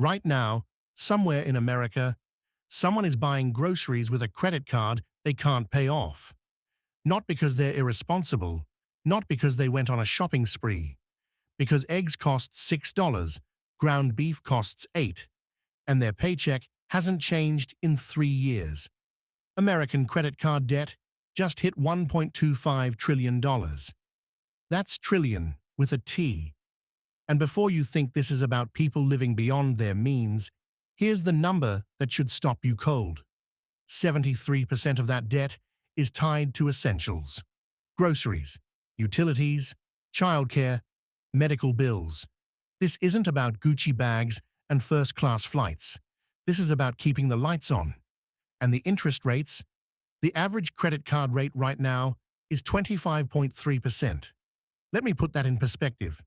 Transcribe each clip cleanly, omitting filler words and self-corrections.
Right now, somewhere in America, someone is buying groceries with a credit card they can't pay off. Not because they're irresponsible, not because they went on a shopping spree, because eggs cost $6, ground beef costs 8, and their paycheck hasn't changed in 3 years. American credit card debt just hit $1.25 trillion. That's trillion with a T. And before you think this is about people living beyond their means, here's the number that should stop you cold. 73% of that debt is tied to essentials. Groceries, utilities, childcare, medical bills. This isn't about Gucci bags and first-class flights. This is about keeping the lights on. And the interest rates? The average credit card rate right now is 25.3%. Let me put that in perspective.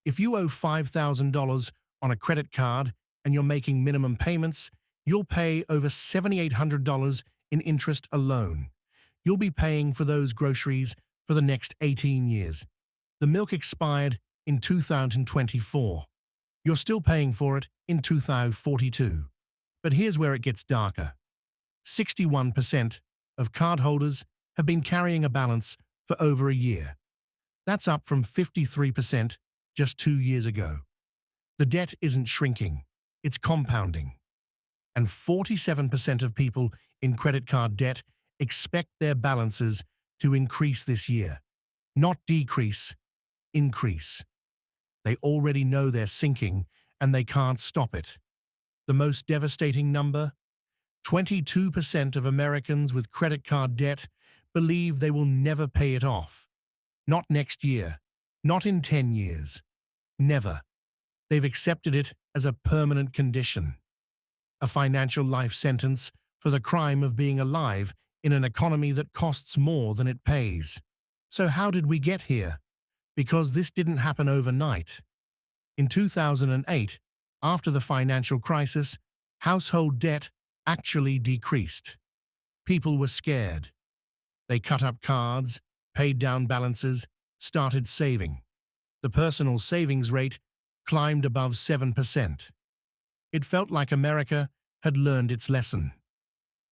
If you owe $5,000 on a credit card and you're making minimum payments, you'll pay over $7,800 in interest alone. You'll be paying for those groceries for the next 18 years. The milk expired in 2024. You're still paying for it in 2042. But here's where it gets darker. 61% of cardholders have been carrying a balance for over a year. That's up from 53% just 2 years ago. The debt isn't shrinking, it's compounding. And 47% of people in credit card debt expect their balances to increase this year. Not decrease, increase. They already know they're sinking and they can't stop it. The most devastating number? 22% of Americans with credit card debt believe they will never pay it off. Not next year, not in 10 years. Never. They've accepted it as a permanent condition. A financial life sentence for the crime of being alive in an economy that costs more than it pays. So how did we get here? Because this didn't happen overnight. In 2008, after the financial crisis, household debt actually decreased. People were scared. They cut up cards, paid down balances, started saving. The personal savings rate climbed above 7%. It felt like America had learned its lesson.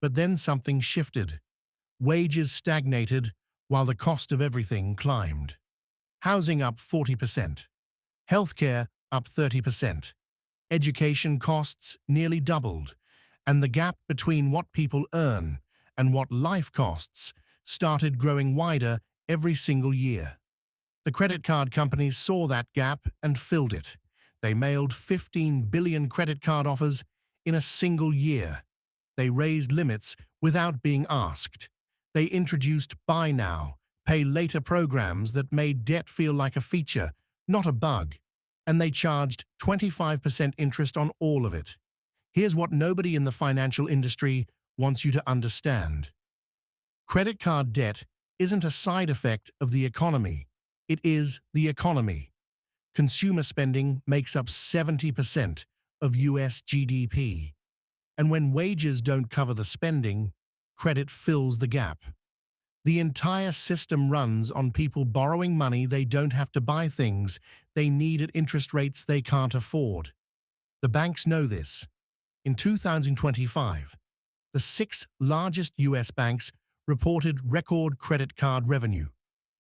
But then something shifted. Wages stagnated while the cost of everything climbed. Housing up 40%. Healthcare up 30%. Education costs nearly doubled. And the gap between what people earn and what life costs started growing wider every single year. The credit card companies saw that gap and filled it. They mailed 15 billion credit card offers in a single year. They raised limits without being asked. They introduced buy now, pay later programs that made debt feel like a feature, not a bug. And they charged 25% interest on all of it. Here's what nobody in the financial industry wants you to understand. Credit card debt isn't a side effect of the economy. It is the economy. Consumer spending makes up 70% of US GDP. And when wages don't cover the spending, credit fills the gap. The entire system runs on people borrowing money they don't have to buy things they need at interest rates they can't afford. The banks know this. In 2025, the 6 largest US banks reported record credit card revenue.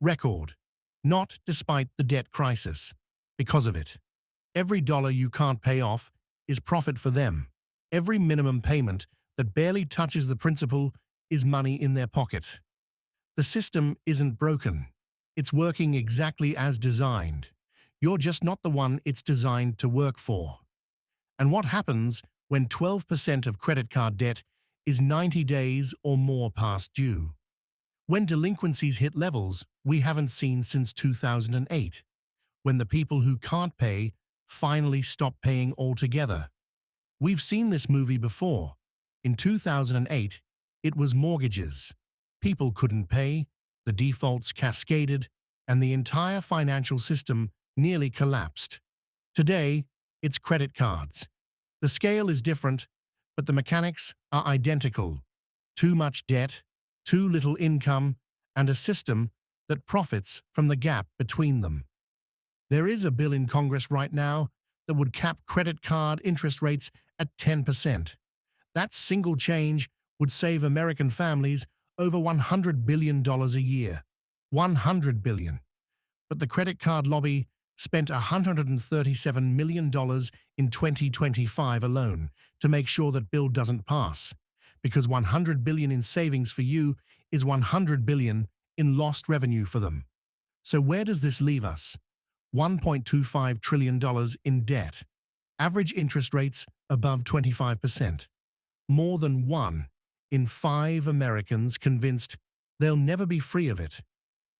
Record. Not despite the debt crisis. Because of it. Every dollar you can't pay off is profit for them. Every minimum payment that barely touches the principal is money in their pocket. The system isn't broken. It's working exactly as designed. You're just not the one it's designed to work for. And what happens when 12% of credit card debt is 90 days or more past due? When delinquencies hit levels we haven't seen since 2008. When the people who can't pay finally stop paying altogether. We've seen this movie before. In 2008, it was mortgages. People couldn't pay, the defaults cascaded, and the entire financial system nearly collapsed. Today, it's credit cards. The scale is different, but the mechanics are identical. Too much debt, too little income, and a system that profits from the gap between them. There is a bill in Congress right now that would cap credit card interest rates at 10%. That single change would save American families over $100 billion a year. $100 billion. But the credit card lobby spent $137 million in 2025 alone to make sure that bill doesn't pass, because $100 billion in savings for you is $100 billion in lost revenue for them. So where does this leave us? $1.25 trillion in debt. Average interest rates above 25%. More than 1 in 5 Americans convinced they'll never be free of it.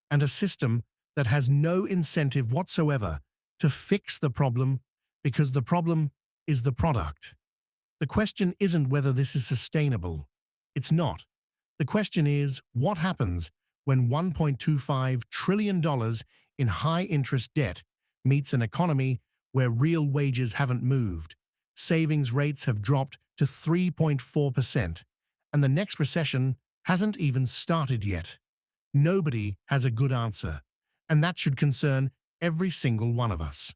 And a system that has no incentive whatsoever to fix the problem, because the problem is the product. The question isn't whether this is sustainable. It's not. The question is, what happens when $1.25 trillion in high-interest debt meets an economy where real wages haven't moved, savings rates have dropped to 3.4%, and the next recession hasn't even started yet? Nobody has a good answer, and that should concern every single one of us.